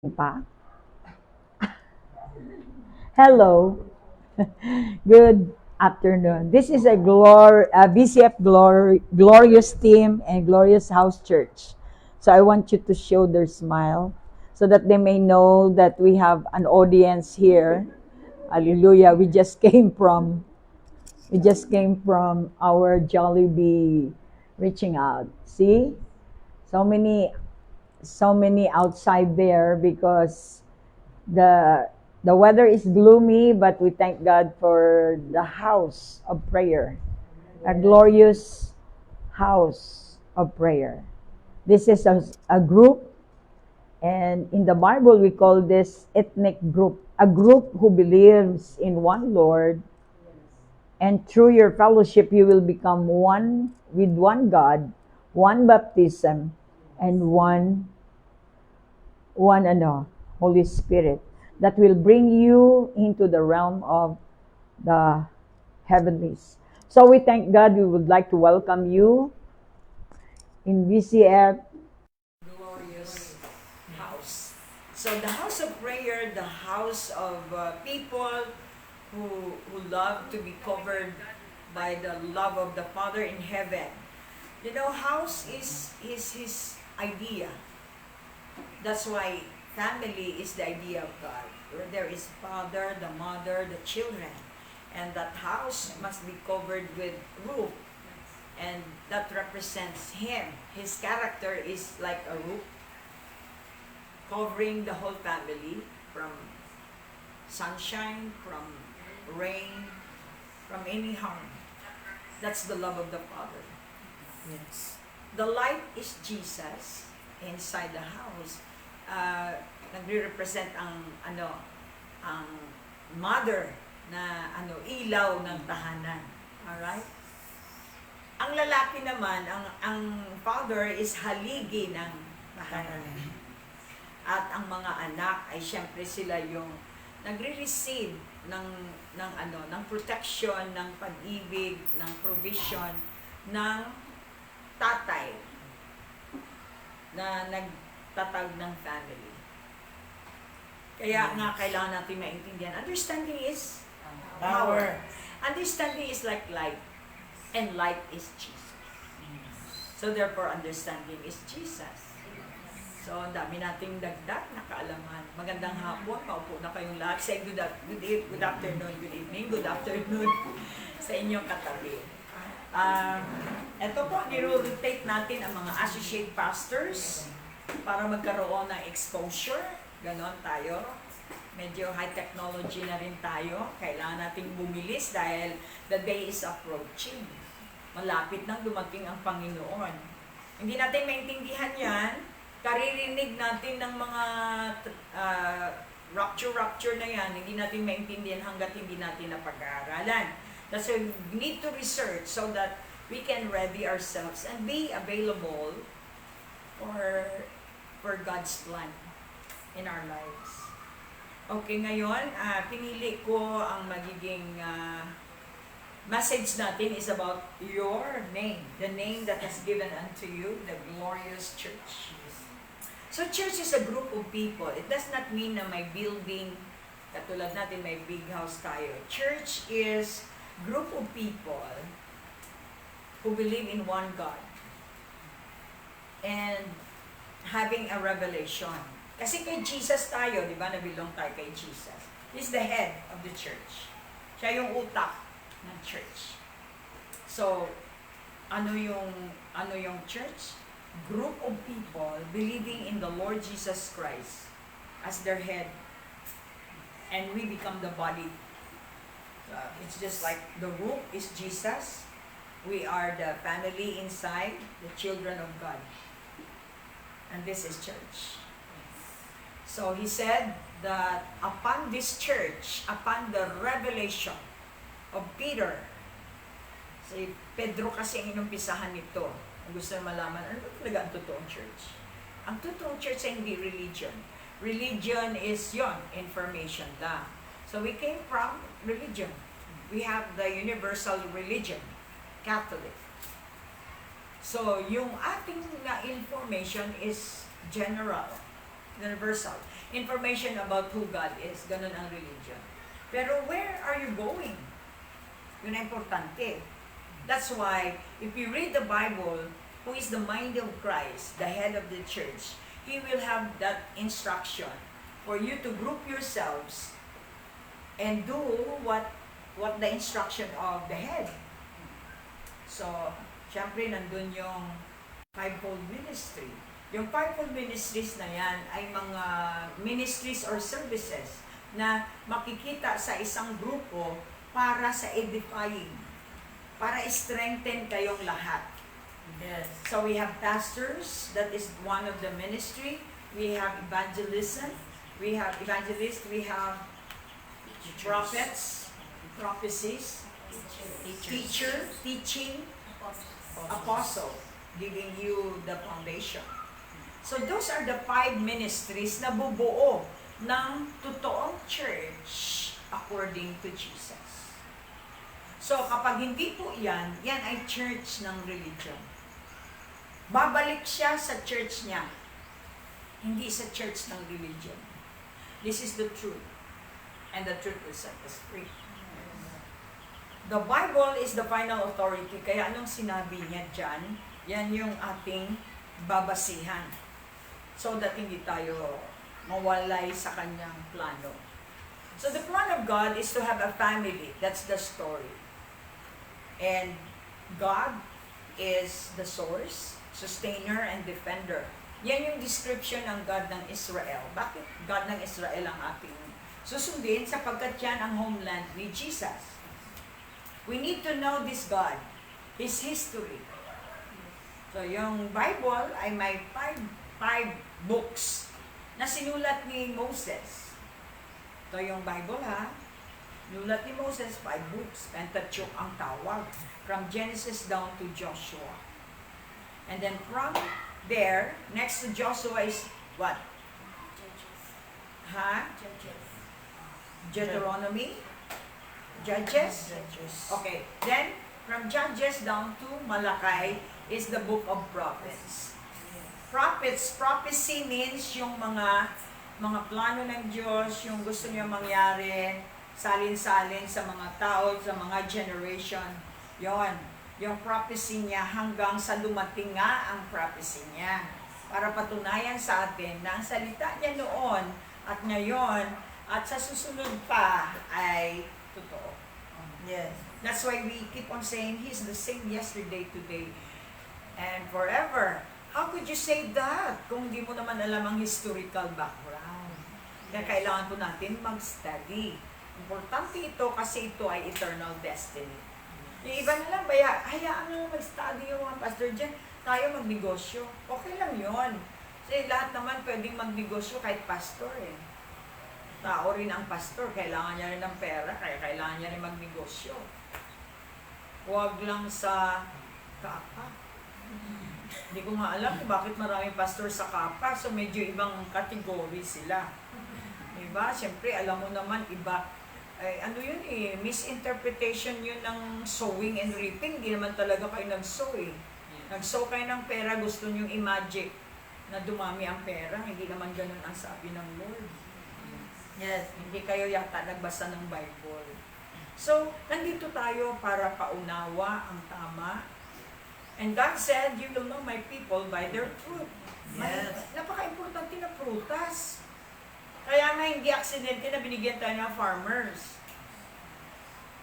Pa? Hello. Good afternoon. This is a BCF glorious team and glorious house church. So I want you to show their smile so that they may know that we have an audience here. Hallelujah. We just came from our Jollibee reaching out. See? So many outside there because the the weather is gloomy, but we thank God for the house of prayer, a glorious house of prayer. This is a group, and in the Bible we call this ethnic group, a group who believes in one Lord, and through your fellowship you will become one with one God, one baptism, and one Holy Spirit that will bring you into the realm of the heavenlies. So we thank God. We would like to welcome you in VCF glorious house. So the house of prayer, the house of people who love to be covered by the love of the Father in heaven. You know, house is His idea. That's why family is the idea of God. Where there is father, the mother, the children. And that house must be covered with roof. And that represents Him. His character is like a roof, covering the whole family from sunshine, from rain, from any harm. That's the love of the Father. Yes. The light is Jesus inside the house. Nagre-represent ang mother na ilaw ng tahanan. Alright? Ang lalaki naman, ang father is haligi ng tahanan. At ang mga anak ay syempre sila yung nagre-receive ng protection, ng pag-ibig, ng provision ng tatay na nagtatag ng family. Kaya nga kailangan natin maintindihan. Understanding is power. Understanding is like light. And light is Jesus. So therefore, understanding is Jesus. So, ang dami nating dagdag na kaalaman. Magandang hapon, maupo na kayong lahat. Say good afternoon, good evening, good afternoon sa inyong katabi. Ito po, niro-rotate natin ang mga associate pastors para magkaroon ng exposure. Ganon tayo. Medyo high technology na rin tayo. Kailangan nating bumilis dahil the day is approaching. Malapit nang dumating ang Panginoon. Hindi natin maintindihan yan. Karirinig natin ng mga rapture na yan. Hindi natin maintindihan hanggat hindi natin napag-aaralan. That's why we need to research so that we can ready ourselves and be available for God's plan in our lives. Okay, ngayon, pinili ko ang magiging message natin is about your name. The name that is given unto you, the glorious church. So church is a group of people. It does not mean na may building, katulad natin may big house tayo. Church is group of people who believe in one God and having a revelation. Kasi kay Jesus tayo, di ba? Nabilong tayo kay Jesus. He's the head of the church. Siya yung utak ng church. So, ano yung church? Group of people believing in the Lord Jesus Christ as their head, and we become the body. It's just like the roof is Jesus. We are the family inside, the children of God. And this is church. So he said that upon this church, upon the revelation of Peter, si Pedro kasi ang inumpisahan nito. Kung gusto na malaman, ano ba talaga ang totoong church? Ang totoong church ay hindi religion. Religion is yon, information lang. So we came from religion. We have the universal religion, Catholic. So yung ating na information is general, universal. information about who God is. Ganun ang religion. Pero where are you going? Yun ang importante. That's why, if you read the Bible, who is the mind of Christ, the head of the church, He will have that instruction for you to group yourselves and do what the instruction of the head. So, syempre nandun yung fivefold ministry. Yung fivefold ministries na yan ay mga ministries or services na makikita sa isang grupo para sa edifying, para strengthen kayong lahat. Yes. So we have pastors, that is one of the ministry. We have evangelism, we have evangelists, we have prophets, prophecies, teacher, teaching, apostle, giving you the foundation. So those are the 5 ministries na bubuo ng totoong church according to Jesus. So kapag hindi po yan ay church ng religion. Babalik siya sa church niya, hindi sa church ng religion. This is the truth. And the truth will set us free. The Bible is the final authority. Kaya anong sinabi niya dyan, yan yung ating babasihan. So that hindi tayo mawalay sa kanyang plano. So the plan of God is to have a family. That's the story. And God is the source, sustainer, and defender. Yan yung description ng God ng Israel. Bakit God ng Israel ang ating susundin? Sapagkat yan ang homeland ni Jesus. We need to know this God, His history. So yung Bible ay may five books na sinulat ni Moses. Ito yung Bible ha. Sinulat ni Moses, 5 books. Pentateuch ang tawag. From Genesis down to Joshua. And then from there, next to Joshua is what? Judges. Ha? Judges. Deuteronomy? Judges? Judges. Okay. Then, from Judges down to Malachi is the book of prophets. Prophets, prophecy means yung mga plano ng Diyos, yung gusto niya mangyari, salin-salin sa mga tao, sa mga generation. Yon, yung prophecy niya hanggang sa dumating nga ang prophecy niya. Para patunayan sa atin na ang salita niya noon at ngayon at sa susunod pa ay totoo. Yes. That's why we keep on saying He's the same yesterday, today, and forever. How could you say that kung hindi mo naman alam ang historical background? Kaya kailangan po natin mag-study. Importante ito kasi ito ay eternal destiny. Yung iba na lang, hayaan nyo mag-study yung mga pastor dyan, tayo magnegosyo. Okay lang yon. Kasi lahat naman pwedeng magnegosyo kahit pastor eh. Tao rin ang pastor, kailangan niya rin ng pera, kaya kailangan niya rin magnegosyo. Huwag lang sa kapa. Hindi ko nga alam kung bakit maraming pastor sa kapa, so medyo ibang category sila. Diba? Siyempre, alam mo naman, iba. Ay, ano yun eh, misinterpretation yun ng sowing and reaping. Hindi naman talaga kayo nag-sow eh. Nag-sow kayo ng pera, gusto nyong i-magic na dumami ang pera. Hindi naman ganun ang sabi ng Lord. Yes, hindi kayo yata nagbasa ng Bible. So, nandito tayo para paunawa ang tama. And God said, you will know my people by their fruit. Yes. Napaka-importante na prutas. Kaya nga hindi aksidente na binigyan tayo ng farmers.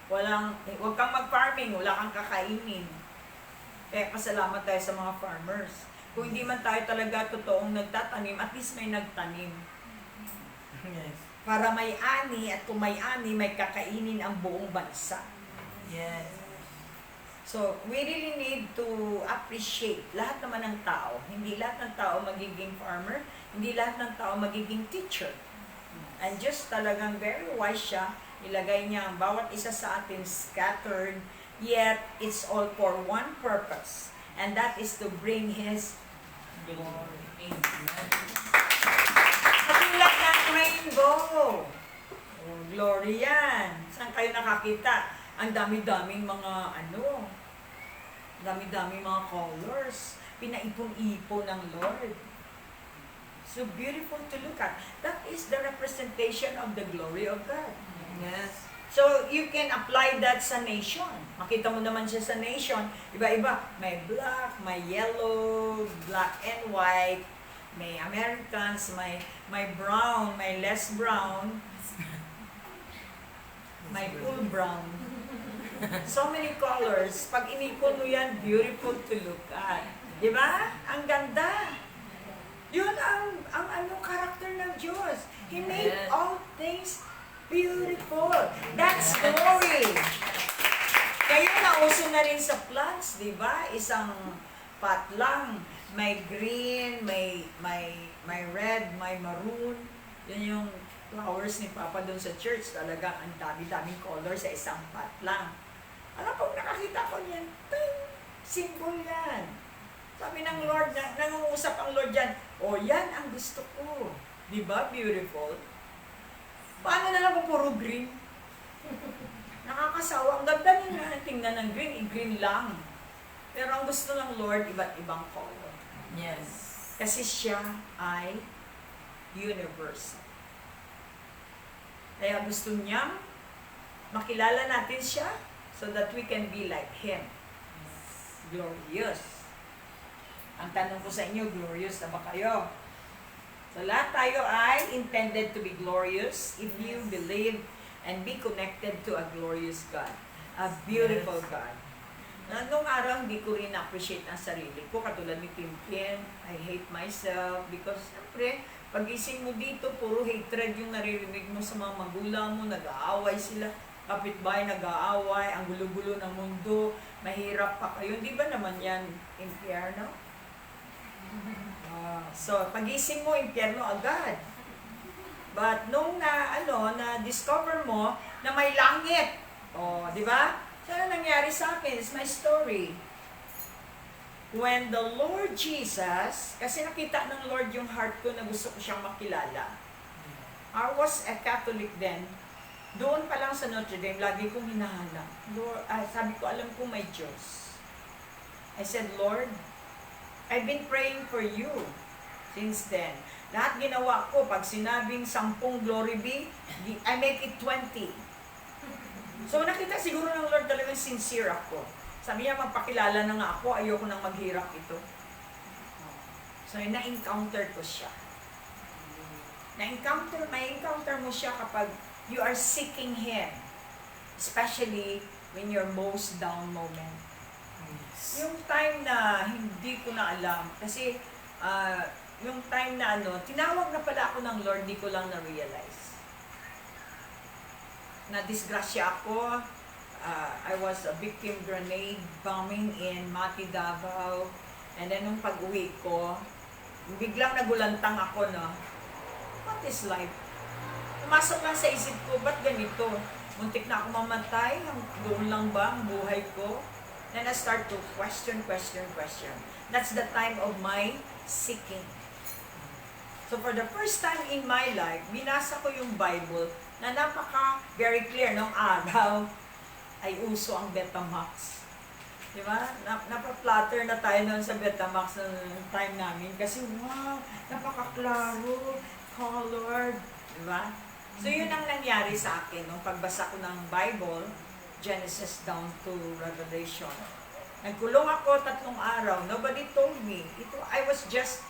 Huwag kang mag-farming, wala kang kakainin. Kaya pasalamat tayo sa mga farmers. Kung hindi man tayo talaga totoong nagtatanim, at least may nagtanim. Yes. Para may ani, at kung may ani, may kakainin ang buong bansa. Yes. So, we really need to appreciate lahat naman ng tao. Hindi lahat ng tao magiging farmer, hindi lahat ng tao magiging teacher. And just talagang very wise siya, ilagay niya ang bawat isa sa atin scattered, yet it's all for one purpose, and that is to bring His glory. Katulad ng rainbow. Oh, glory yan. Saan kayo nakakita? Ang dami-daming mga dami-daming mga colors. Pinaipon-ipon ng Lord. So beautiful to look at. That is the representation of the glory of God. Yes. So, you can apply that sa nation. Makita mo naman siya sa nation. Iba-iba. May black, may yellow, black and white. May Americans, may brown, may less brown. May full brown. So many colors. Pag inipon mo yan, beautiful to look at. Di ba? Ang ganda. Yun ang karakter ng Diyos. He made Yes. all things beautiful. That's glory. Kaya nauso na rin sa plants, di ba? Isang pot lang. May green, may red, may maroon. Yun yung flowers ni Papa doon sa church. Talaga, ang dami-daming color sa isang pot lang. Alam po, nakakita ko niyan. Ting! Symbol yan. Sabi ng Lord, nangungusap ang Lord yan. O, yan ang gusto ko. Di ba? Beautiful. Paano na lang kung puro green? Nakakasawa. Ang ganda nila. Tingnan ng green, green lang. Pero ang gusto ng Lord, iba't ibang color. Yes. Kasi siya ay universal. Kaya gusto niyang makilala natin siya so that we can be like Him. Glorious. Ang tanong ko sa inyo, glorious na ba kayo? So lahat tayo ay intended to be glorious if you believe and be connected to a glorious God. A beautiful God. Nung araw, hindi ko rin appreciate ang sarili ko. Katulad ni Kim Kim, I hate myself because, siyempre, pag-ising mo dito, puro hatred yung naririnig mo sa mga magulang mo, nag-aaway sila, kapitbahay nag-aaway, ang gulo-gulo ng mundo, mahirap pa kayo. Di ba naman yan, impyerno? So, pag-ising mo, impyerno agad. But nung na-discover mo na may langit, di ba? So, ano nangyari sa akin? It's my story. When the Lord Jesus, kasi nakita ng Lord yung heart ko na gusto ko siyang makilala. I was a Catholic then. Doon pa lang sa Notre Dame, lagi kong hinahanap. Lord, sabi ko, alam ko may Diyos. I said, Lord, I've been praying for you since then. Lahat ginawa ko, pag sinabing 10 glory be, I make it 20. So nakita siguro ng Lord talagang sincere ako. Sabi niya, magpakilala na nga ako, ayoko nang maghirap ito. So na-encounter ko siya. May encounter mo siya kapag you are seeking Him. Especially when you're most down moment. Yung time na hindi ko na alam, kasi yung time na tinawag na pala ako ng Lord, di ko lang na-realize. Na-disgrasya ako, I was a victim grenade bombing in Mati, Davao, and then nung pag-uwi ko, biglang nagulantang ako na, what is life? Pumasok lang sa isip ko, ba't ganito? Muntik na ako mamatay, doon lang ba ang buhay ko? Then I start to question. That's the time of my seeking. So for the first time in my life, binasa ko yung Bible na very clear nung araw ay uso ang Betamax. Di ba? Napa-flutter na tayo noon sa Betamax ng time namin kasi wow, napaka-klaro, colored. Di ba? So yun ang nangyari sa akin nung pagbasa ko ng Bible, Genesis down to Revelation. Nagkulong ako 3 araw. Nobody told me. I was just,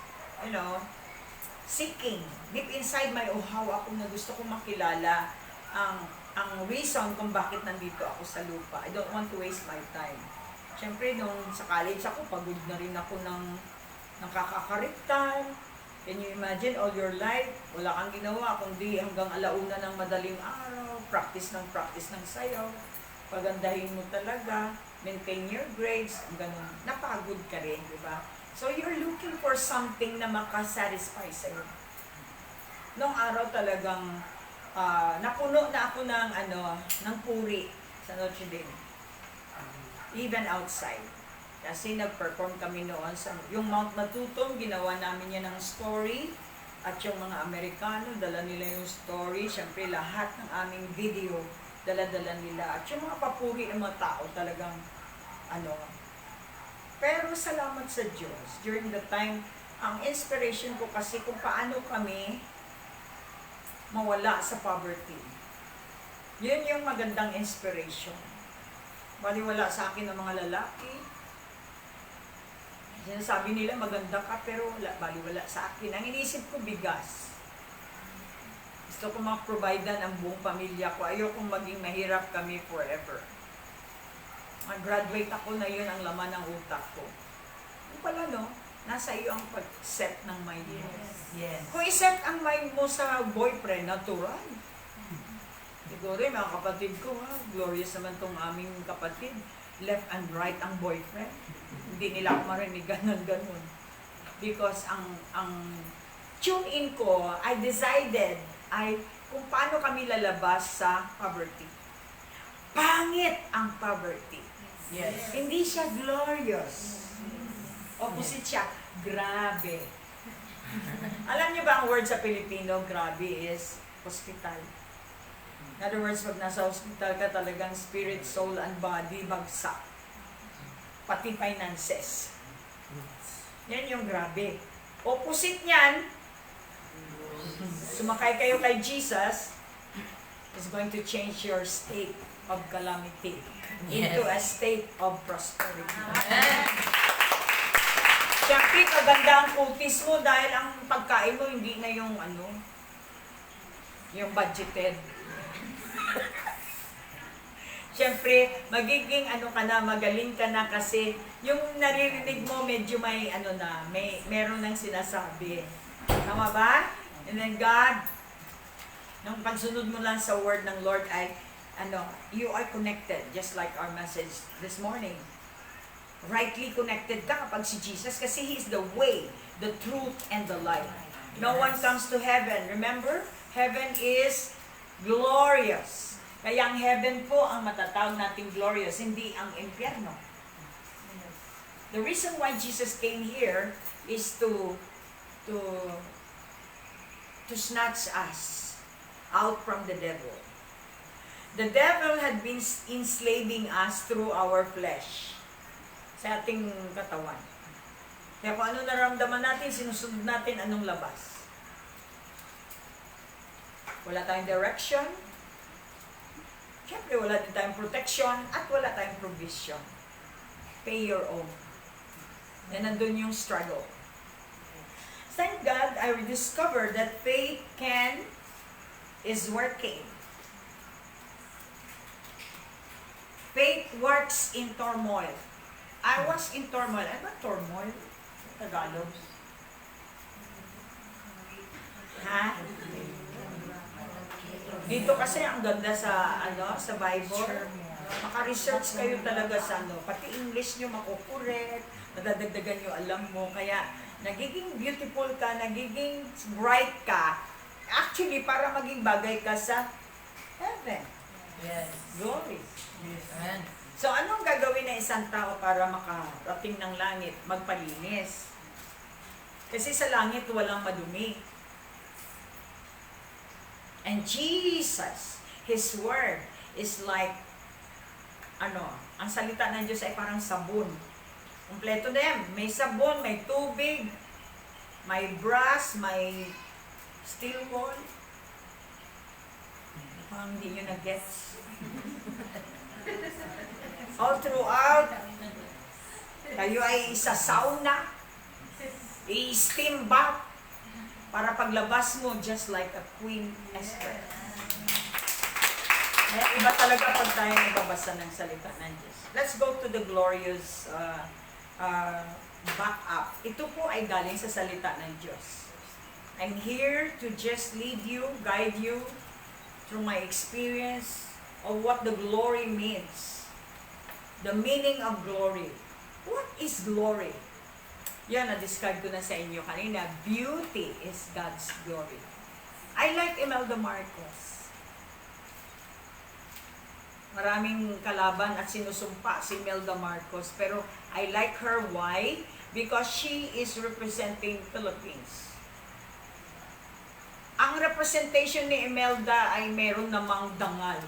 seeking. Deep inside my uhaw ako na gusto kong makilala ang reason kung bakit nandito ako sa lupa. I don't want to waste my time. Siyempre, nung sa college ako, pagod na rin ako ng kakakaritan. Can you imagine all your life? Wala kang ginawa, kundi hanggang alauna ng madaling araw, practice ng sayaw. Pagandahin mo talaga, maintain your grades, ganun. Napagod ka rin, di ba? So, you're looking for something na makasatisfy sa'yo. Noong araw talagang napuno na ako ng puri sa Notre Dame. Even outside. Kasi nag-perform kami noon sa yung Mount Matutom, ginawa namin yan ng story. At yung mga Amerikano, dala nila yung story. Siyempre, lahat ng aming video, dala-dala nila. At yung mga papuri ng mga tao talagang Pero salamat sa Diyos, during the time Ang inspiration ko kasi kung paano kami mawala sa poverty. Yun yung magandang inspiration. Baliwala sa akin ng mga lalaki. Sinasabi nila maganda ka pero baliwala sa akin. Ang inisip ko bigas. Gusto ko ma-providean ang buong pamilya ko. Ayokong maging mahirap kami forever. Mag-graduate ako na yun ang laman ng utak ko. Yung pala no, nasa iyo ang pag-set ng mind mo. Yes. Kung i-set ang mind mo sa boyfriend, natural. Siguro yung mga kapatid ko, glorious naman tong aming kapatid. Left and right ang boyfriend. Hindi nila ako marinig ganun. Because ang tune-in ko, I decided, kung paano kami lalabas sa poverty. Pangit ang poverty. Yes. Hindi siya glorious. Opposite siya, grabe. Alam niyo ba ang word sa Pilipino, grabe, is hospital. In other words, pag nasa hospital ka, talagang spirit, soul, and body, bagsak. Pati finances. Yan yung grabe. Opposite niyan, sumakay kayo kay Jesus, is going to change your state of calamity into a state of prosperity. Siyempre, kaganda ang kutis mo dahil ang pagkain mo hindi na yung yung budgeted. Siyempre, magiging ka na, magaling ka na kasi yung naririnig mo medyo may meron nang sinasabi. Tama ba? And then God, nung pagsunod mo lang sa word ng Lord ay you are connected, just like our message this morning. Rightly connected ka kapag si Jesus kasi He is the way, the truth, and the life. No one comes to heaven. Remember, heaven is glorious. Kaya ang heaven po ang matatawag nating glorious, hindi ang impyerno. The reason why Jesus came here is to snatch us out from the devil. The devil had been enslaving us through our flesh, sa ating katawan. Kaya kung ano naramdaman natin, sinusunod natin anong labas. Wala tayong direction, siyempre wala din tayong protection, at wala tayong provision. Pay your own. And nandun yung struggle. Thank God, I discovered that faith is working. Faith works in turmoil. I was in turmoil. Ano ba turmoil? Tagalog. Ha? Dito kasi ang ganda sa sa Bible. Maka-research kayo talaga sa pati English nyo makukorek, madadagdagan nyo alam mo, kaya nagiging beautiful ka, nagiging bright ka, actually para maging bagay ka sa heaven. Yes. Glory. Yes. Amen. So, anong gagawin ng isang tao para makarating ng langit? Magpalinis. Kasi sa langit, walang madumi. And Jesus, His Word, is like, ang salita ng Diyos ay parang sabon. Kompleto na yan. May sabon, may tubig, may brass, may steel wool. Parang hindi nyo na-gets. All throughout, kayo ay isa sauna, i-steam bath, para paglabas mo, just like a Queen Esther. Kaya iba talaga pag tayo nagbabasa ng salita ng Diyos. Let's go to the glorious back up. Ito po ay galing sa salita ng Diyos. I'm here to just lead you, guide you through my experience of what the glory means. The meaning of glory. What is glory? Yan, na-describe ko na sa inyo kanina. Beauty is God's glory. I like Imelda Marcos. Maraming kalaban at sinusumpa si Imelda Marcos. Pero I like her. Why? Because she is representing Philippines. Ang representation ni Imelda ay meron namang dangal.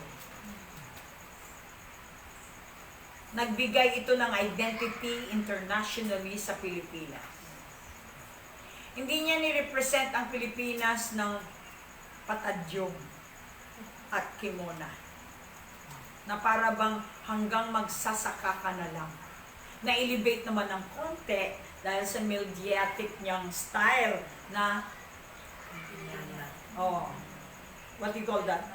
Nagbigay ito ng identity internationally sa Pilipinas. Hindi niya ni-represent ang Pilipinas ng patadyong at kimona. Na para bang hanggang magsasaka ka na lang. Na-elevate naman ng konti dahil sa Mildiatic niyang style na, what do you call that?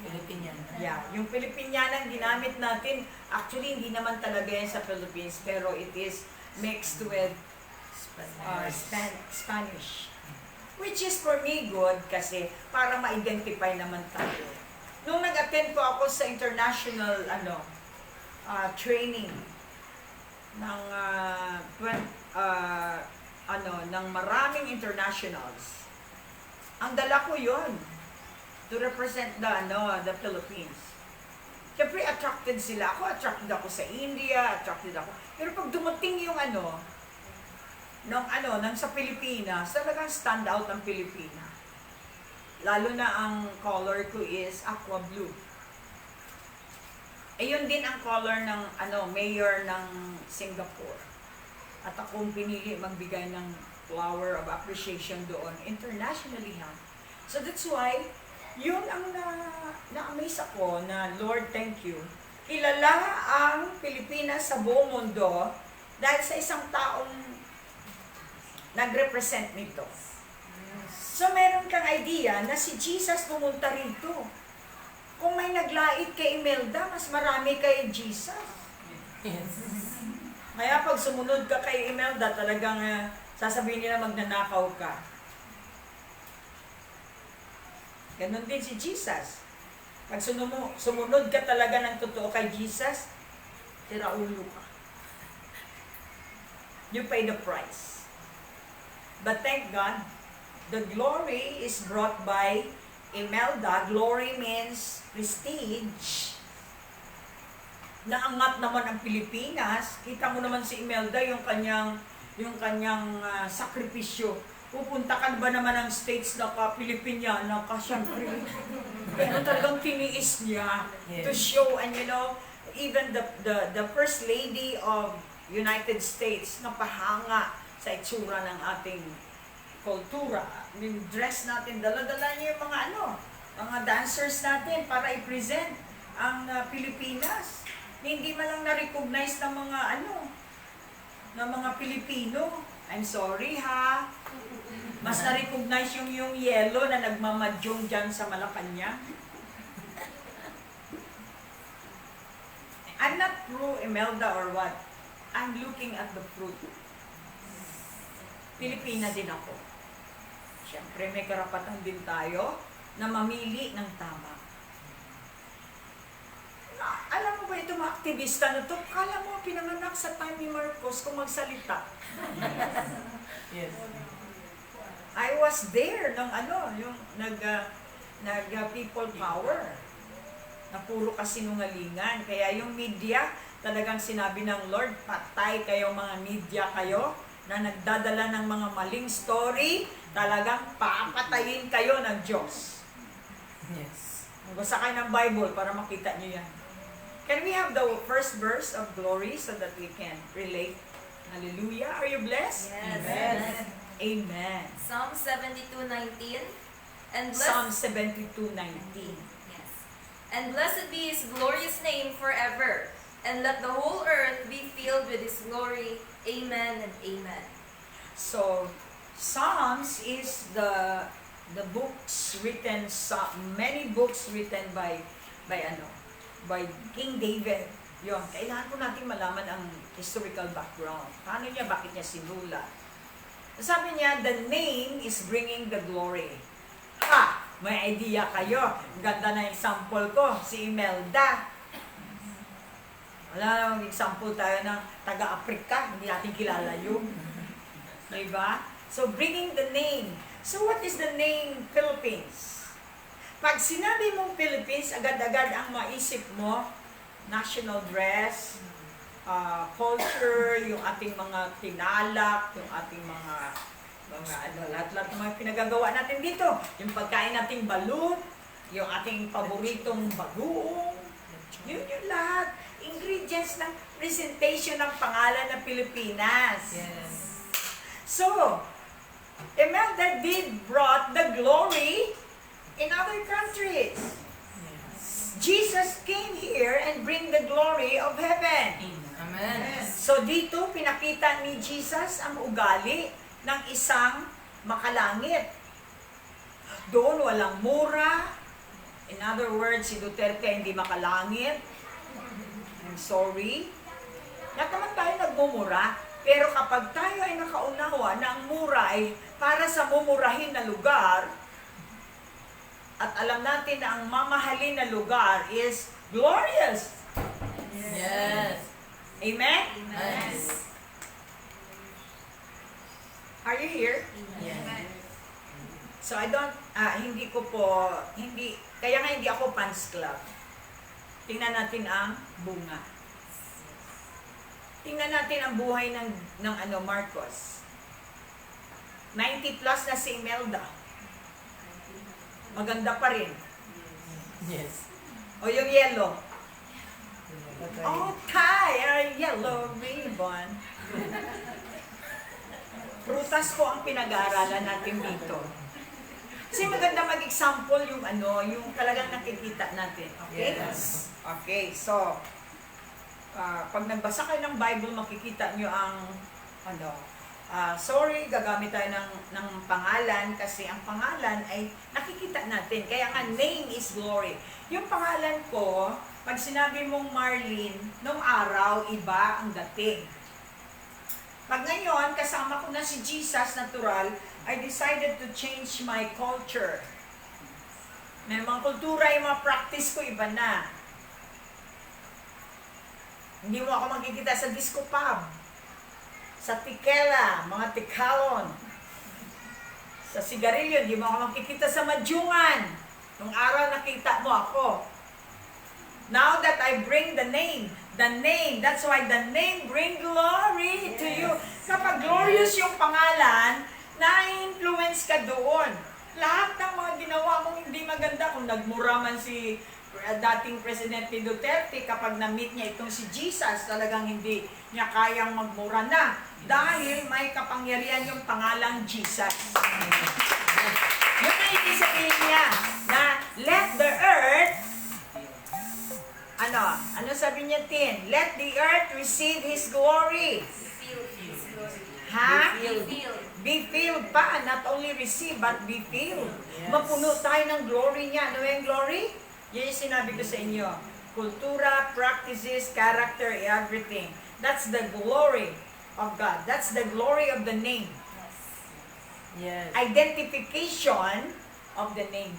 Filipinian. Yeah, yung Filipiniana ginamit natin, actually hindi naman talaga yan sa Philippines, pero it is mixed with Spanish. Which is for me good kasi para ma-identify naman tayo. Nung nag-attend po ako sa international training ng ng maraming internationals. Ang dala ko 'yon to represent the Philippines. Siyempre attracted sila. Attracted ako sa India, attracted ako. Pero pag dumating yung nang sa Pilipinas, talagang stand out ang Pilipina. Lalo na ang color ko is aqua blue. Ayun din ang color ng mayor ng Singapore. At akong pinili magbigay ng flower of appreciation doon internationally ha. So that's why yun ang na-amaze ako na Lord, thank you. Kilala ang Pilipinas sa buong mundo dahil sa isang taong nag-represent nito. So meron kang idea na si Jesus pumunta rito. Kung may naglait kay Imelda, mas marami kay Jesus. Yes. Kaya pag sumunod ka kay Imelda, talagang sasabihin nila magnanakaw ka. Ganon din si Jesus. Pag sumunod ka talaga ng totoo kay Jesus, tiraulo ka. You pay the price. But thank God, the glory is brought by Imelda. Glory means prestige. Naangat naman ang Pilipinas. Kita mo naman si Imelda, yung kanyang sakripisyo. Pupunta ka ba naman ng States na ka-Pilipiniana ka, syempre. Pero talagang tiniis niya to show, and even the First Lady of United States, napahanga sa itsura ng ating kultura. Yung dress natin, dala-dala niya yung mga dancers natin para i-present ang Pilipinas. Hindi man lang na-recognize ng mga Pilipino. I'm sorry ha. Mas na-recognize yung yellow na nagmamadyong dyan sa Malacanang. I'm not pro Imelda or what. I'm looking at the fruit. Pilipina din ako. Siyempre may karapatan din tayo na mamili ng tama. Alam mo ba ito mga aktivista na to? Kala mo pinanganak sa time ni Marcos kung magsalita. Yes. I was there nung yung people power. Na puro kasinungalingan. Kaya yung media, talagang sinabi ng Lord, patay kayo mga media kayo na nagdadala ng mga maling story, talagang papatayin kayo ng Diyos. Yes. Magbasa kayo ng Bible para makita nyo yan. Can we have the first verse of glory so that we can relate? Hallelujah. Are you blessed? Yes. Amen. Amen. Psalm 72:19. And Psalm 72:19. Yes. And blessed be His glorious name forever. And let the whole earth be filled with His glory. Amen and amen. So, Psalms is the books written, many books written by King David. Yun, kailangan po natin malaman ang historical background. Paano niya, bakit niya sinulat? Sabi niya, the name is bringing the glory. Ha! May idea kayo. Ganda na example ko, si Imelda. Wala namang example tayo ng taga-Afrika, hindi natin kilala yun. Diba? So, bringing the name. So, what is the name Philippines? Pag sinabi mong Philippines, agad-agad ang maisip mo, national dress, culture, yung ating mga tinalak, yung ating mga lahat-lahat ng mga pinagagawa natin dito. Yung pagkain nating balut, yung ating paboritong bagoong, yun yung lahat. Ingredients ng presentation ng pangalan ng Pilipinas. Yes. So, Imelda did brought the glory in other countries. Yes. Jesus came here and bring the glory of heaven. Amen. So dito, pinakita ni Jesus ang ugali ng isang makalangit. Doon walang mura. In other words, si Duterte hindi makalangit. I'm sorry. Lahat naman tayo nagmumura. Pero kapag tayo ay nakaunawa na ang mura ay para sa mumurahin na lugar, at alam natin na ang mamahalin na lugar is glorious. Yes. Amen? Yes. Are you here? Yes. So I don't, hindi ko po, kaya nga hindi ako fans club. Tingnan natin ang bunga. Tingnan natin ang buhay ng Marcos. 90 plus na si Imelda. Maganda pa rin. Yes. O yung yellow. Oh, tie a yellow ribbon. Prutas ko ang pinag-aaralan natin dito. Kasi maganda mag-example yung yung talagang nakikita natin. Okay? Yes. Okay, so, pag nagbasa kayo ng Bible, makikita nyo ang, sorry, gagamit tayo ng pangalan kasi ang pangalan ay nakikita natin. Kaya nga, name is glory. Yung pangalan ko, pag sinabi mong Marlene, nung araw, iba ang dating. Pag ngayon, kasama ko na si Jesus, natural, I decided to change my culture. May mga kultura, yung mga practice ko, iba na. Hindi mo ako makikita sa disco pub, sa tikela, mga tikalon, sa sigarilyo, hindi mo ako makikita sa madyungan. Nung araw nakita mo ako. Now that I bring the name, that's why the name bring glory to you. Kapag glorious yung pangalan, na-influence ka doon. Lahat ng mga ginawa mong hindi maganda, kung nagmura man si dating Presidente Duterte, kapag na-meet niya itong si Jesus, talagang hindi niya kayang magmura na. Dahil may kapangyarihan yung pangalang Jesus. Yun ang ibig sabihin niya, na let the earth, ano sabi niya, Tin? Let the earth receive His glory. Ha? Be filled pa, not only receive, but be filled. Yes. Mapuno tayo ng glory niya. Ano yung glory? Yan yung sinabi ko sa inyo. Kultura, practices, character, everything. That's the glory of God. That's the glory of the name. Yes. Identification of the name.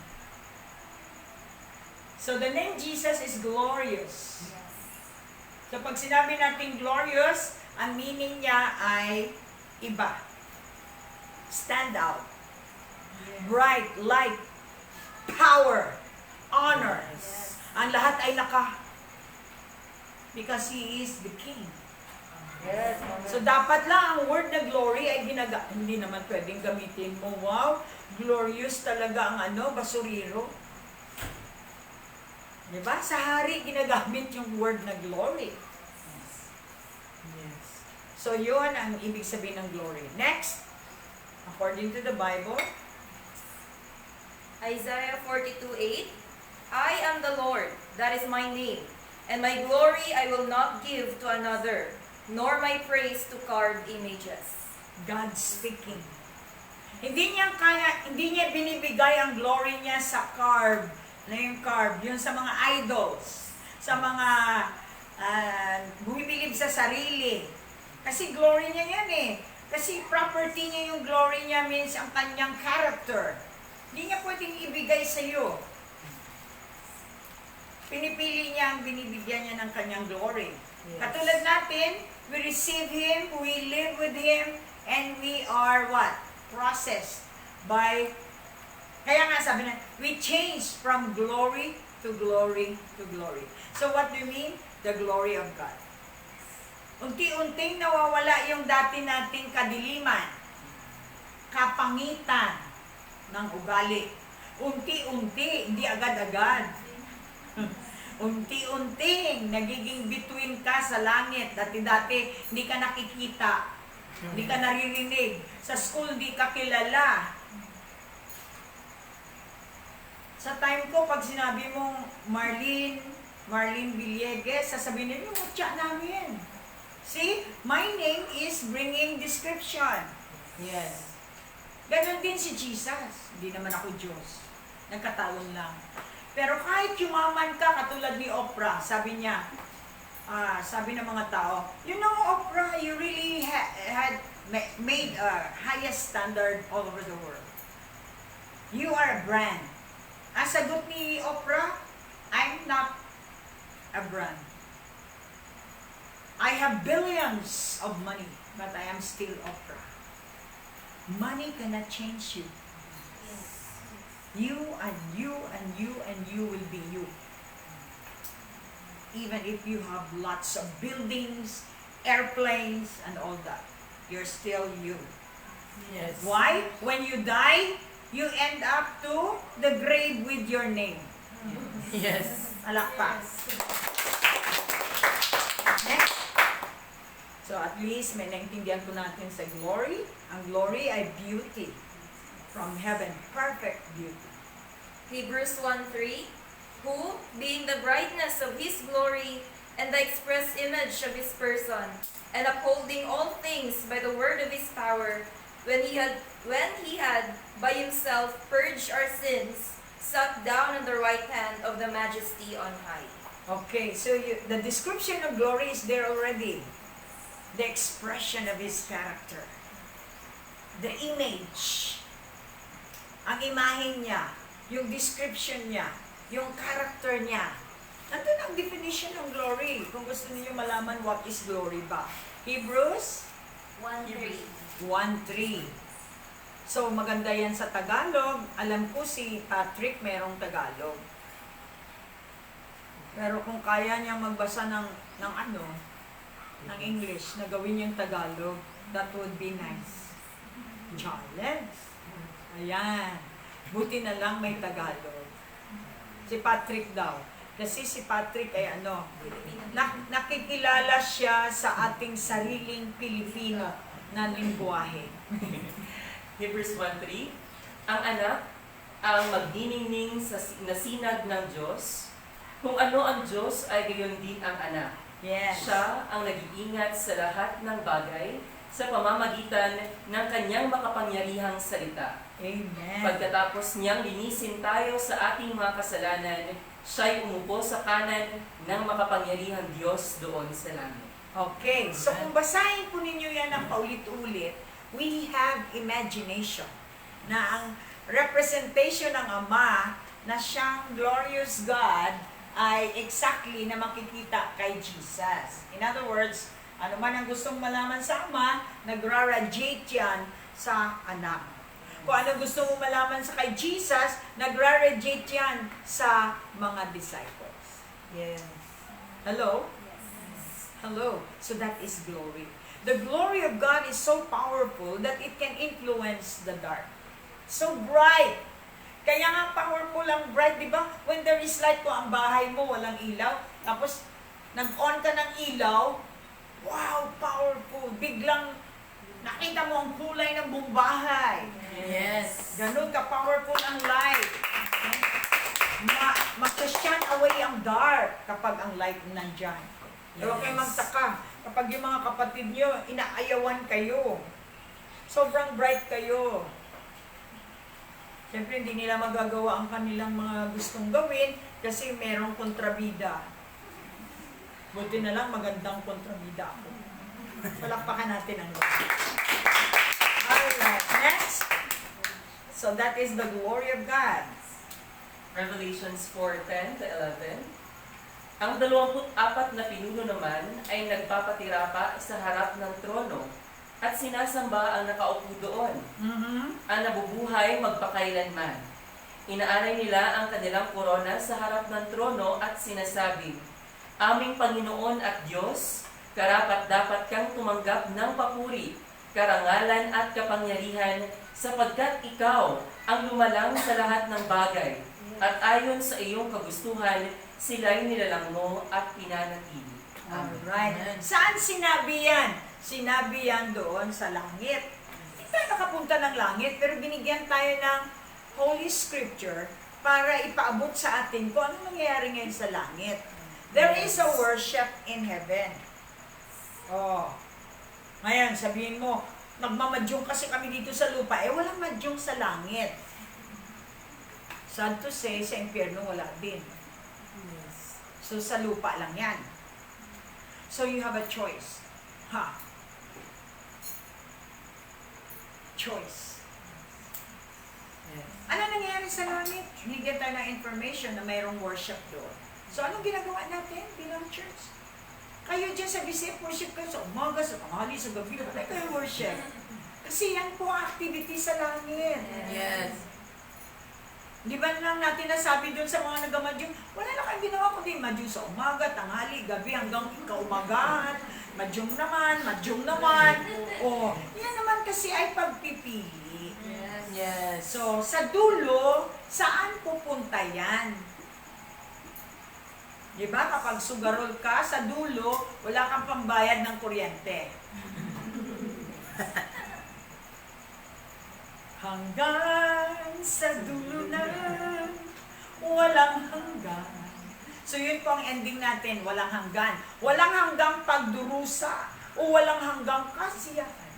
So the name Jesus is glorious. So pag sinabi natin glorious, ang meaning niya ay iba. Stand out. Bright, light, power, honor. Yes. Ang lahat ay because He is the King. Yes. So dapat lang ang word na glory ay hindi naman pwedeng gamitin mo. Wow, glorious talaga ang basuriro. Diba? Sa hari ginagamit yung word na glory. Yes. So yun ang ibig sabihin ng glory. Next, according to the Bible, Isaiah 42:8, I am the Lord, that is my name, and my glory I will not give to another, nor my praise to carved images. God speaking. Hindi niya binibigay ang glory niya sa yung sa mga idols, sa mga bumibilib sa sarili. Kasi glory niya yan eh. Kasi property niya yung glory niya, means ang kanyang character. Hindi niya pwedeng ibigay sa iyo. Pinipili niya ang binibigyan niya ng kanyang glory. Yes. Katulad natin, we receive Him, we live with Him, and we are what? Processed by, kaya nga sabi na, we change from glory to glory to glory. So what do you mean? The glory of God. Unti-unting nawawala yung dati nating kadiliman, kapangitan ng ugali. Unti-unti, hindi agad-agad. Unti-unting nagiging between ka sa langit. Dati-dati, hindi ka nakikita. Hindi ka naririnig. Sa school, di ka kilala. Sa time ko, pag sinabi mong Marlene Villegas, sasabihin nila, yung mutya namin. See, my name is bringing description. Yes. Ganon din si Jesus. Hindi naman ako Diyos. Nagkataon lang. Pero kahit yumaman ka, katulad ni Oprah, sabi niya, sabi ng mga tao, you know, Oprah, you really had made a highest standard all over the world. You are a brand. Ang sagot ni Oprah, I'm not a brand. I have billions of money, but I am still Oprah. Money cannot change you. You and you and you and you will be you. Even if you have lots of buildings, airplanes, and all that, you're still you. Yes. Why? When you die, you end up to the grave with your name. Yes. Alakpak. Next. So at least may naintindihan po natin sa glory. Ang glory ay beauty from heaven. Perfect beauty. Hebrews 1:3, who, being the brightness of his glory and the express image of his person, and upholding all things by the word of his power, when he had by himself purged our sins, sat down on the right hand of the majesty on high. Okay, so the description of glory is there already. The expression of his character. The image. Ang imahe niya. Yung description niya. Yung character niya. Nandun ang definition ng glory. Kung gusto niyo malaman what is glory ba. Hebrews 1:3. 1:3. So, maganda yan sa Tagalog. Alam ko si Patrick merong Tagalog. Pero kung kaya niyang magbasa ng English, na gawin yung Tagalog, that would be nice. Challenge. Ayan. Buti na lang may Tagalog. Si Patrick daw. Kasi si Patrick ay nakikilala siya sa ating sariling Pilipino na lingwahe. Hebrews 1:3, ang anak ang magniningning sa nasinag ng Diyos. Kung ano ang Diyos ay gayon din ang anak. Yes. Siya ang nag-iingat sa lahat ng bagay sa pamamagitan ng kanyang makapangyarihang salita. Amen. Pagkatapos niyang linisin tayo sa ating mga kasalanan, siya'y umupo sa kanan ng makapangyarihang Diyos doon sa langit. Okay, so kung basahin po ninyo yan ng paulit-ulit, we have imagination na ang representation ng Ama na siyang glorious God ay exactly na makikita kay Jesus. In other words, ano man ang gustong malaman sa Ama, nagra-radiate yan sa Anak. Kung ano gusto mo malaman sa kay Jesus, nagra-radiate yan sa mga disciples. Yes. Hello? Hello. So that is glory. The glory of God is so powerful that it can influence the dark. So bright. Kaya nga powerful ang bright, di ba? When there is light, kung ang bahay mo walang ilaw, tapos nag-on ka ng ilaw, wow, powerful. Biglang nakita mo ang kulay ng buong bahay. Yes. Ganun ka-powerful ang light. Mag-shine away ang dark kapag ang light nandyan. Pero kayo magtaka, kapag yung mga kapatid nyo, inaayawan kayo. Sobrang bright kayo. Siyempre, hindi nila magagawa ang kanilang mga gustong gawin kasi merong kontrabida. Buti na lang magandang kontrabida ako. Palakpakan natin ang Lord. Alright, next. So that is the glory of God. Revelations 4:10-11. Ang 24 na pinuno naman ay nagpapatira pa sa harap ng trono at sinasamba ang nakaupo doon, ang nabubuhay magpakailanman. Inaalay nila ang kanilang korona sa harap ng trono at sinasabi, Aming Panginoon at Diyos, karapat-dapat kang tumanggap ng papuri, karangalan at kapangyarihan sapagkat ikaw ang lumalang sa lahat ng bagay at ayon sa iyong kagustuhan, sila'y nilalang mo at pinanatili. Alright. Saan sinabi yan? sinabi yan doon sa langit. Hindi tayo nakapunta ng langit, pero binigyan tayo ng Holy Scripture para ipaabot sa atin kung ano nangyayari ngayon sa langit. There is a worship in heaven. Oh. Ngayon, sabihin mo, nagmamadyong kasi kami dito sa lupa. Walang madyong sa langit. Sad to say, sa impyerno wala din. Yes. So, sa lupa lang yan. So, you have a choice. Choice. Yes. Ano nangyayari sa langit? Binigyan tayo ng information na mayroong worship doon. So, anong ginagawa natin bilang church? Kayo dyan sa Bisip, worship kayo sa umaga, sa tanghali, sa gabi, na kayo worship. Kasi yan po ang activity sa langit. Yes. Di ba lang natin nasabi doon sa mga nagamadyong, wala na kayong ginawa kundi madyong sa umaga, tanghali, gabi, hanggang kaumagahan, madyong naman. O, yan naman kasi ay pagpipili. Yes. So, sa dulo, saan pupunta yan? Di ba? Kapag sugarol ka, sa dulo, wala kang pambayad ng kuryente. Hanggang sa dulo na, walang hanggan. So yun po ang ending natin, walang hanggan. Walang hanggang pagdurusa o walang hanggang kasiyahan.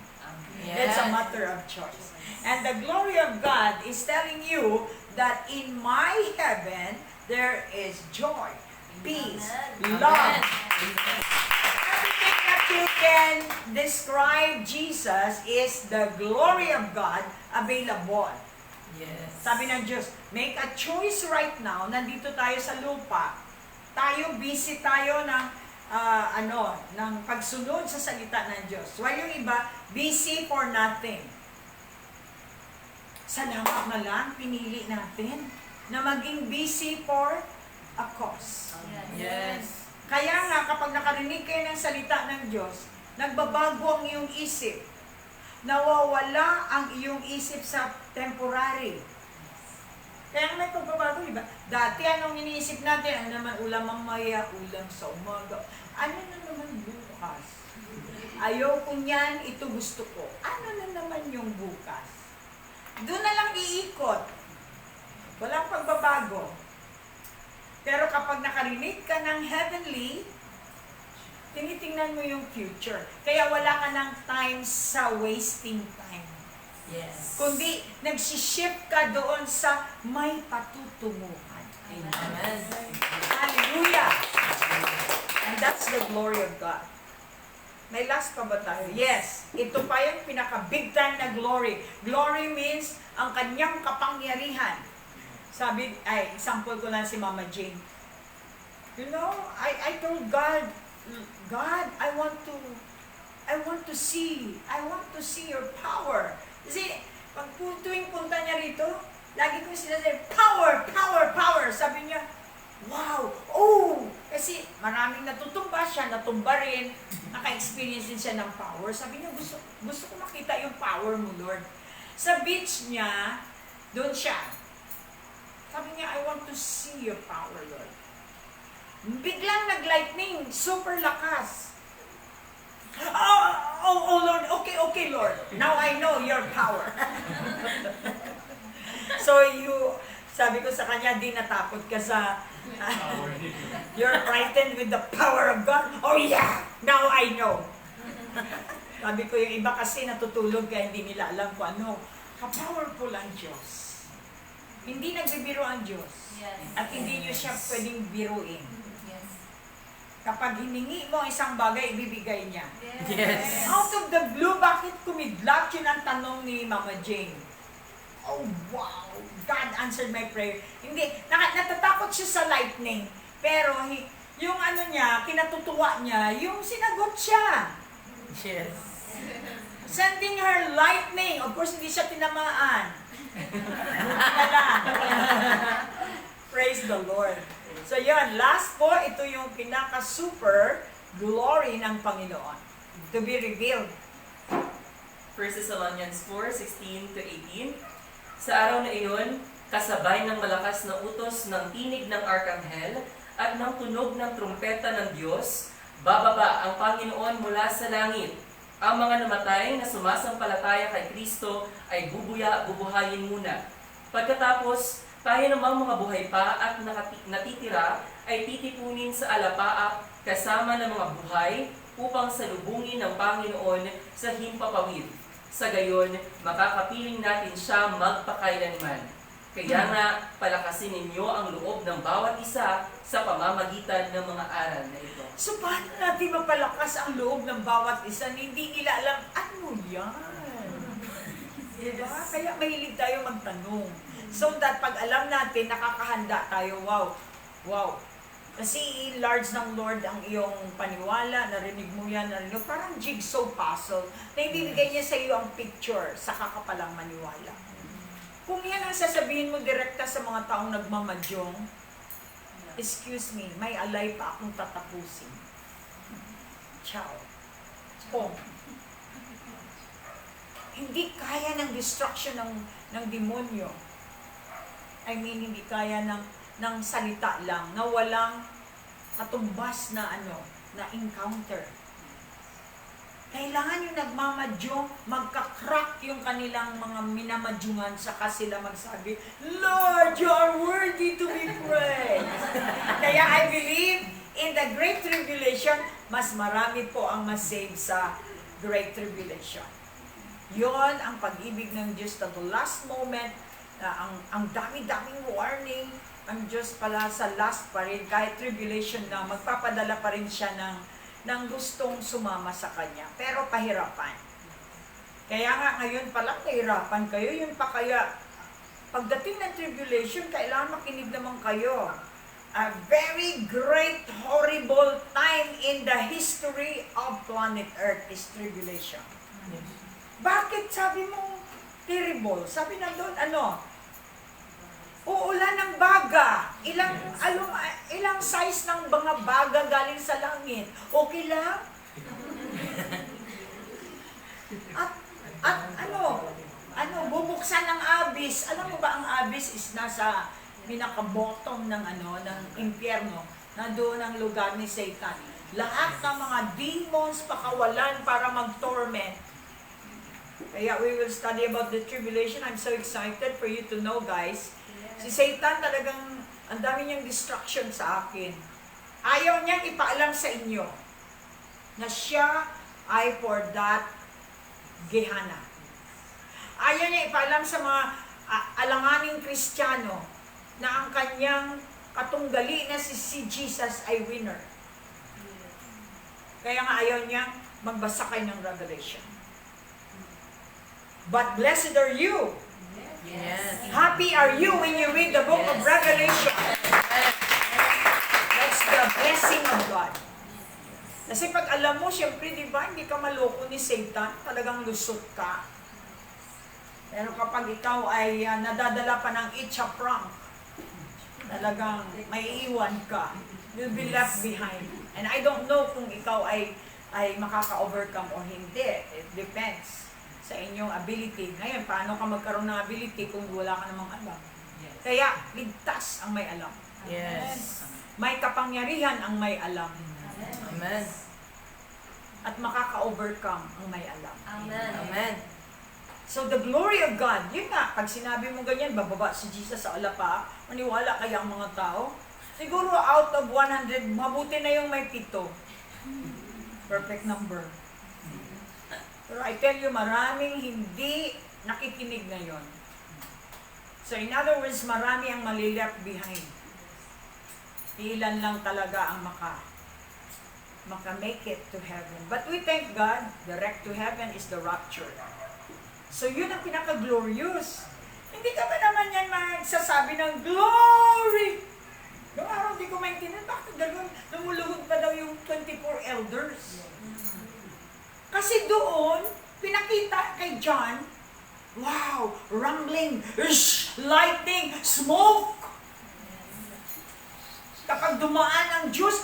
That's a matter of choice. And the glory of God is telling you that in my heaven, there is joy, peace, love. Everything that you can describe Jesus is the glory of God available. Yes. Sabi ng Diyos, make a choice right now. Nandito tayo sa lupa. Tayo, busy tayo ng ng pagsunod sa salita ng Diyos. While yung iba, busy for nothing. Salamat na lang, pinili natin na maging busy for a cause. Yes. Kaya nga, kapag nakarinig kayo ng salita ng Diyos, nagbabago ang iyong isip. Nawawala ang iyong isip sa temporary. Kaya may pagbabago, di ba? Dati, anong iniisip natin? Ano naman ulam mamaya, ulam sa umaga. Ano na naman bukas? Ayoko niyan, ito gusto ko. Ano na naman yung bukas? Doon na lang iikot. Walang pagbabago. Pero kapag nakarinig ka ng heavenly, tinitingnan mo yung future. Kaya wala ka ng time sa wasting time. Yes. Kundi nagsishift ka doon sa may patutunguhan. Amen. Hallelujah! And that's the glory of God. May last pa ba tayo? Yes. Ito pa yung pinaka-big time na glory. Glory means ang kanyang kapangyarihan. Sabi, example ko lang si Mama Jane. You know, I told God, I want to see your power. Kasi, pag tuwing punta niya rito, lagi ko sinasabi, power, power, power. Sabi niya, wow, oh! Kasi maraming natutumba siya, natumba rin, naka-experience din siya ng power. Sabi niya, gusto ko makita yung power mo, Lord. Sa beach niya, doon siya. Sabi niya, I want to see your power, Lord. Biglang nag-lightning, super lakas. Oh Lord, okay, Lord. Now I know your power. So sabi ko sa kanya, di natakot ka sa, you're frightened with the power of God? Oh yeah, now I know. Sabi ko, yung iba kasi natutulog kaya hindi nila alam kung ano. Ka-powerful ang Diyos. Hindi nagbibiro ang Diyos. Yes. At hindi niyo siya pwedeng biruin. Yes. Kapag hiningi mo isang bagay, ibibigay niya. Yes. Out of the blue, bakit kumidlat? Yun ang tanong ni Mama Jane. Oh, wow! God answered my prayer. Hindi, natatakot siya sa lightning. Pero, yung ano niya, kinatutuwa niya, yung sinagot siya. Yes. Sending her lightning. Of course, hindi siya tinamaan. Praise the Lord. So yun, last po, ito yung pinaka-super glory ng Panginoon to be revealed. 1 Thessalonians 4:16-18. Sa araw na iyon, kasabay ng malakas na utos ng tinig ng arkanghel at ng tunog ng trumpeta ng Diyos, bababa ang Panginoon mula sa langit. Ang mga namatay na sumasampalataya kay Kristo ay bubuhayin muna. Pagkatapos, tayo namang mga buhay pa at natitira ay titipunin sa alapaap kasama ng mga buhay upang salubungin ng Panginoon sa himpapawid. Sa gayon, makakapiling natin siya magpakailanman. Kaya nga, palakasin ninyo ang loob ng bawat isa sa pamamagitan ng mga aral na ito. So, paano natin mapalakas ang loob ng bawat isa? Hindi nila alam, ano yan? Diba? Kaya mahilig tayo magtanong. So that pag alam natin, nakakahanda tayo. Wow. Wow. Kasi large ng Lord ang iyong paniwala, narinig mo yan, narinig mo. Parang jigsaw puzzle na ibibigay niya sa iyo ang picture sa kakapalang maniwala. Kung yan ang sasabihin mo direkta sa mga taong nagmamadyong, excuse me, may alay pa akong tatapusin. Ciao. Pong. Hindi kaya ng destruction ng demonyo. I mean, hindi kaya ng salita lang, na walang katumbas na na encounter. Kailangan yung nagmamadyong, magka-crack yung kanilang mga minamadyungan, saka sila magsabi, Lord, you are worthy to be praised. Kaya I believe in the Great Tribulation, mas marami po ang masave sa Great Tribulation. Yon ang pag-ibig ng Diyos to the last moment, na ang dami-daming warning, ang Diyos pala sa last pa rin, kahit tribulation na, magpapadala pa rin siya ng gustong sumama sa Kanya. Pero pahirapan. Kaya nga ngayon palang nahirapan kayo, yun pa kaya, pagdating ng tribulation, kailangan makinig naman kayo. A very great, horrible time in the history of planet Earth is tribulation. Bakit sabi mo terrible? Sabi na doon, uulan ng baga. Ilang size ng mga baga galing sa langit. Okay lang? At bubuksan ng abyss. Alam mo ba ang abyss is nasa pinaka-bottom ng ng impyerno, na doon ang lugar ni Satan. Lahat ng mga demons pakawalan para mag-torment. Kaya we will study about the tribulation. I'm so excited for you to know, guys. Si Satan talagang, ang dami niyang distraction sa akin. Ayaw niyang ipaalam sa inyo na siya ay for that Gehenna. Ayaw niya ipaalam sa mga alanganing Kristiyano na ang kanyang katunggali na si Jesus ay winner. Kaya nga ayaw niya magbasa kayo ng Revelation. But blessed are you. Yes. Happy are you when you read the book of Revelation. That's the blessing of God. Kasi pag alam mo, siyempre, di ba, hindi ka maloko ni Satan, talagang lusot ka. Pero kapag ikaw ay nadadala pa ng itcha-prank, talagang may iwan ka. You'll be left behind. And I don't know kung ikaw ay makaka-overcome o hindi. It depends sa inyong ability. Ngayon, paano ka magkaroon ng ability kung wala ka namang alam? Kaya, ligtas ang may alam. Yes. May kapangyarihan ang may alam. Amen. At makaka-overcome ang may alam. Amen. Amen. So the glory of God, yun nga, pag sinabi mo ganyan, bababa si Jesus sa alapa, maniwala kaya ang mga tao? Siguro out of 100, mabuti na yung may 7. Perfect number. Pero I tell you, maraming hindi nakikinig ngayon. So in other words, marami ang mali-left behind. Ilan lang talaga ang maka-make it to heaven. But we thank God, direct to heaven is the rapture. So yun ang pinaka-glorious. Hindi ka ba naman yan magsasabi ng glory? Noong araw, di ko maintindihan, bakit gano'n? Lumuluhod pa daw yung 24 elders. Kasi doon, pinakita kay John, wow, rumbling, lightning, smoke. Kapag dumaan ang Diyos,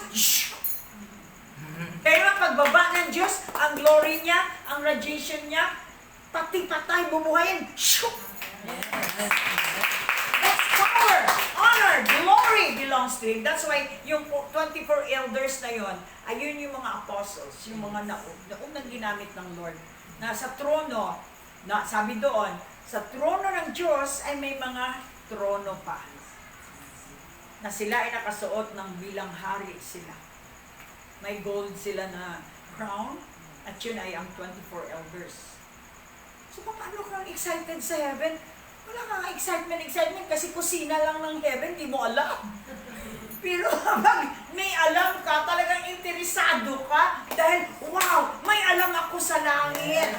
pero ang pagbaba ng Diyos, ang glory niya, ang radiation niya, pati patay, bumuhayin. That's power, honor, glory belongs to Him. That's why yung 24 elders na yon, ayun yung mga apostles, yung mga naunang ginamit ng Lord. Nasa trono, sabi doon, sa trono ng Diyos ay may mga trono pa. Na sila ay nakasuot ng bilang hari sila. May gold sila na crown, at yun ay ang 24 elders. So, paano kang excited sa heaven? Wala kang excitement kasi kusina lang ng heaven, di mo alam. Pero habang may alam ka, talagang interesado ka, dahil, wow, may alam ako sa langit.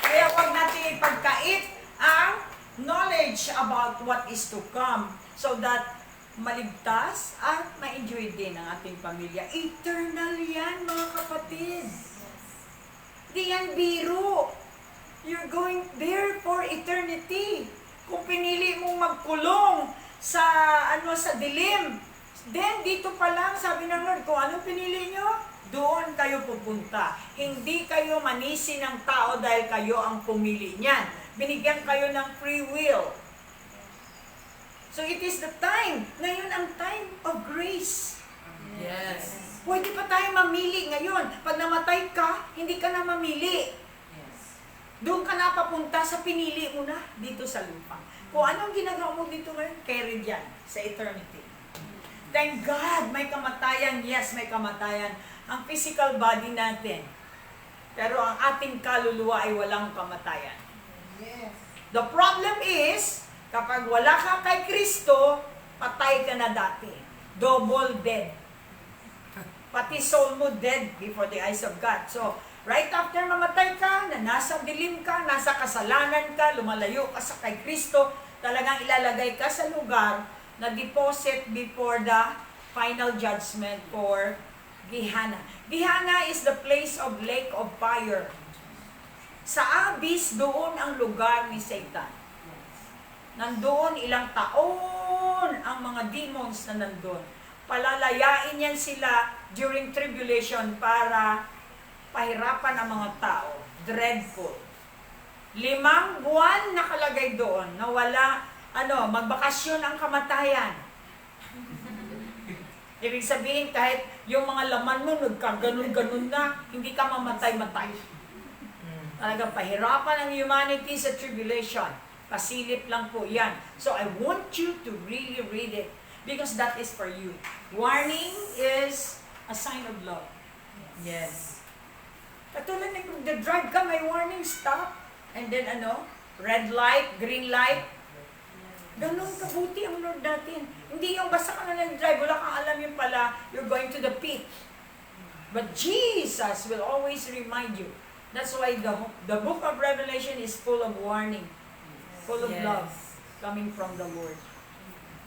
Kaya huwag natin ipagkait ang knowledge about what is to come so that maligtas at ma-enjoy din ang ating pamilya. Eternal yan, mga kapatid. Di yan biro. You're going there for eternity. Kung pinili mong magkulong sa sa dilim, then dito pa lang, sabi ng Lord, kung ano pinili nyo, doon kayo pupunta. Hindi kayo manisi ng tao dahil kayo ang pumili niyan. Binigyan kayo ng free will. So it is the time. Ngayon ang time of grace. Yes. Pwede pa tayo mamili ngayon. Pag namatay ka, hindi ka na mamili. Yes. Doon ka na papunta sa pinili mo na dito sa lupa. Kung anong ginagawa mo dito ngayon, carry dyan sa eternity. Thank God, may kamatayan. Yes, may kamatayan. Ang physical body natin. Pero ang ating kaluluwa ay walang kamatayan. Yes. The problem is, kapag wala ka kay Kristo, patay ka na dati. Double dead. Pati soul mo dead before the eyes of God. So, right after mamatay ka, na nasa dilim ka, nasa kasalanan ka, lumalayo ka sa kay Kristo, talagang ilalagay ka sa lugar na deposit before the final judgment for Gehenna. Gehenna is the place of lake of fire. Sa abyss, doon ang lugar ni Satan. Nandoon ilang taon ang mga demons na nandoon. Palalayain yan sila during tribulation para pahirapan ang mga tao. Dreadful. 5 buwan nakalagay doon na wala, magbakasyon ang kamatayan. Ibig sabihin, kahit yung mga laman mo, nagkaganon-ganon na, hindi ka mamatay-matay. Talagang pahirapan ang humanity sa tribulation. Pasilip lang po yan. So I want you to really read it because that is for you. Warning is a sign of love. Yes. Katulad ng drive ka, may warning, stop. And then red light, green light. Ganun kabuti ang Lord natin. Hindi yung basta ka na nag-drive, wala kang alam yung pala, you're going to the pit. But Jesus will always remind you. That's why the book of Revelation is full of warning. Full of love coming from the Lord.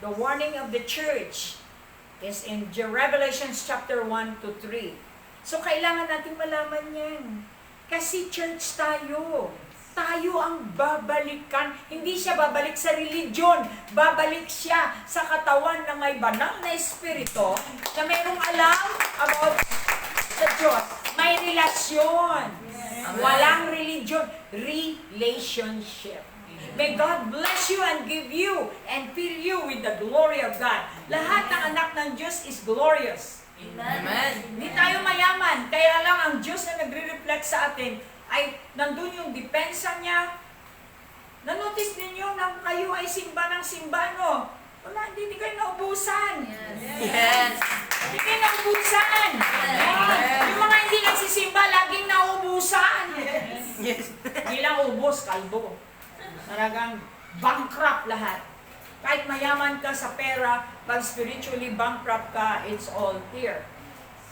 The warning of the church is in Revelation chapter 1 to 3. So, kailangan natin malaman yan. Kasi church tayo. Tayo ang babalikan. Hindi siya babalik sa religion. Babalik siya sa katawan na may banal na espiritu na mayroong alam about sa Diyos. May relasyon. Walang religion. Relationship. May God bless you and give you and fill you with the glory of God. Lahat ng anak ng Diyos is glorious. Amen. Hindi tayo mayaman. Kaya lang ang Diyos na nagre-reflect sa atin ay nandun yung depensa niya. Na-notice ninyo na kayo ay simba ng simba, no? Wala, hindi kayo naubusan. Yes. Hindi kayo naubusan. Yung mga hindi nagsisimba, laging naubusan. Yes. Hindi lang ubos, kalbo. Talagang bankrupt lahat. Kahit mayaman ka sa pera, pag spiritually bankrupt ka, it's all here.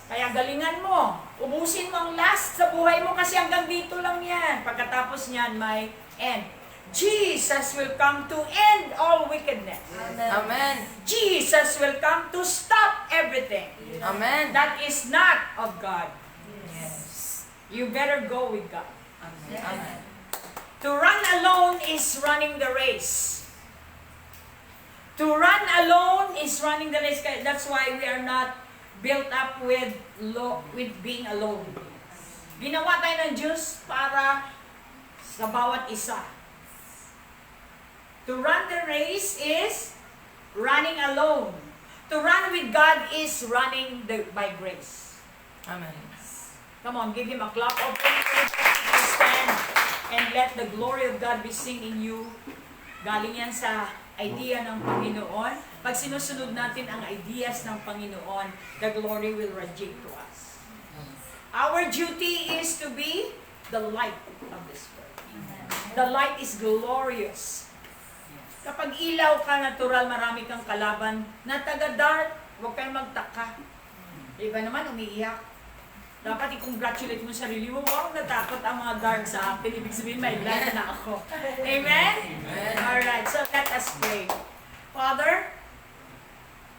Kaya galingan mo. Ubusin mo ang last sa buhay mo kasi hanggang dito lang yan. Pagkatapos niyan, may end. Jesus will come to end all wickedness. Amen. Jesus will come to stop everything. Amen. That is not of God. Yes. You better go with God. Amen. To run alone is running the race. To run alone is running the race. That's why we are not built up with being alone. Ginawa tayo ng Diyos para sa bawat isa. To run the race is running alone. To run with God is running by grace. Amen. Come on, give Him a clap of praise. Stand and let the glory of God be seen in you. Galing yan sa idea ng Panginoon. Pag sinusunod natin ang ideas ng Panginoon, the glory will radiate to us. Our duty is to be the light of this world. The light is glorious. Kapag ilaw ka, natural, marami kang kalaban na taga-dark, huwag kang magtaka. Iba naman, umiiyak. Dapat i-congratulate mo sarili mo. Wow, natakot ang mga dark sa akin. Ibig sabihin, may light na ako. Amen? Amen. Alright, so let us pray. Father,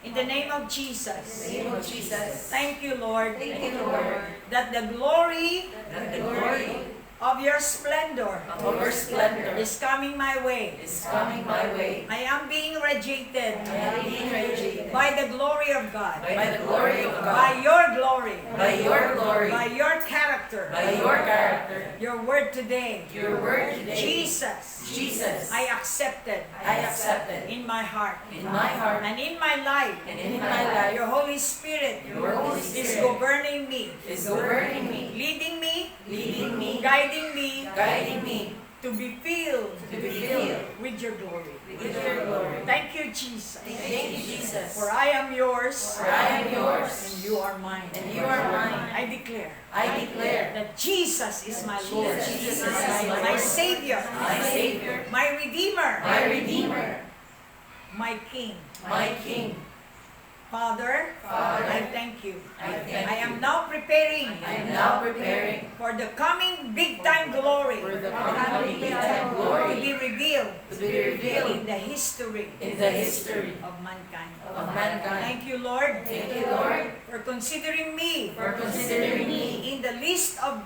in the name of Jesus, In the name of Jesus. thank you, Lord, Thank you, Lord. that the glory That the glory of your splendor of your splendor is coming my way. is coming my way. I am being radiated I am being radiated by the glory of God, by the glory of by God, your glory, by your glory, by your character, by your character, your word today. your word today. Jesus, Jesus, I accepted I accepted in my heart in my heart and in my life. and in my life. Your Holy Spirit Your Holy is Spirit governing me, is governing me, leading me, leading me, guiding me guiding me to be filled to be filled with your glory. with your glory. Thank you, Jesus. Thank you, Jesus. For I am yours For I am yours, and you are mine. and you are mine. I declare I declare that Jesus is my Lord, Jesus is my my Lord, Savior, my Savior, my Redeemer, my Redeemer, my King. my King. Father, Father, I thank you. I thank I am you. now preparing I am now preparing for the coming big-time glory for the coming to big-time glory be revealed to be revealed in the history in the history of mankind. of mankind. Thank you, Lord, Thank you, Lord, for considering me for considering me in the list of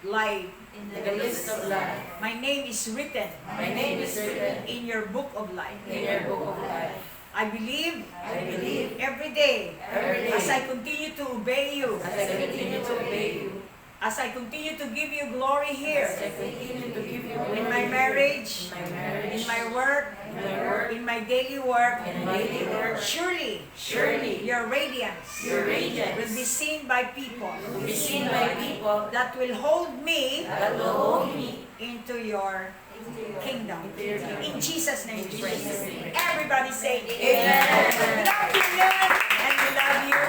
life. in the list of life. My name is written My name is written in your book of life. in your book of life. I believe I believe every day every day as I continue to obey you, as I continue to obey you, as I continue to give you glory here as I continue to give you in my glory marriage, in my marriage, in my work, in my work, in my daily work. in my daily work. Surely Surely your radiance your will radiance be seen by people will be seen by people that will hold me that will hold me into your kingdom. into your kingdom. In Jesus' name we pray. Jesus' name. Everybody say Amen. Good afternoon, and we love you,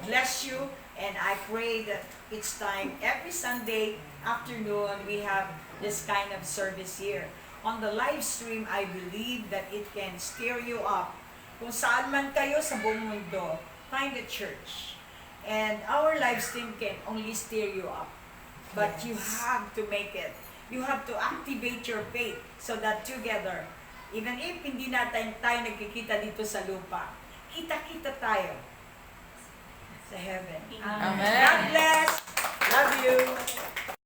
bless you, and I pray that it's time every Sunday afternoon we have this kind of service here. On the live stream, I believe that it can stir you up. Kung saan man kayo sa buong mundo, find a church. And our live stream can only stir you up. But you have to make it. You have to activate your faith so that together, even if hindi natin tayo nagkikita dito sa lupa, kita-kita tayo sa heaven. Amen. God bless.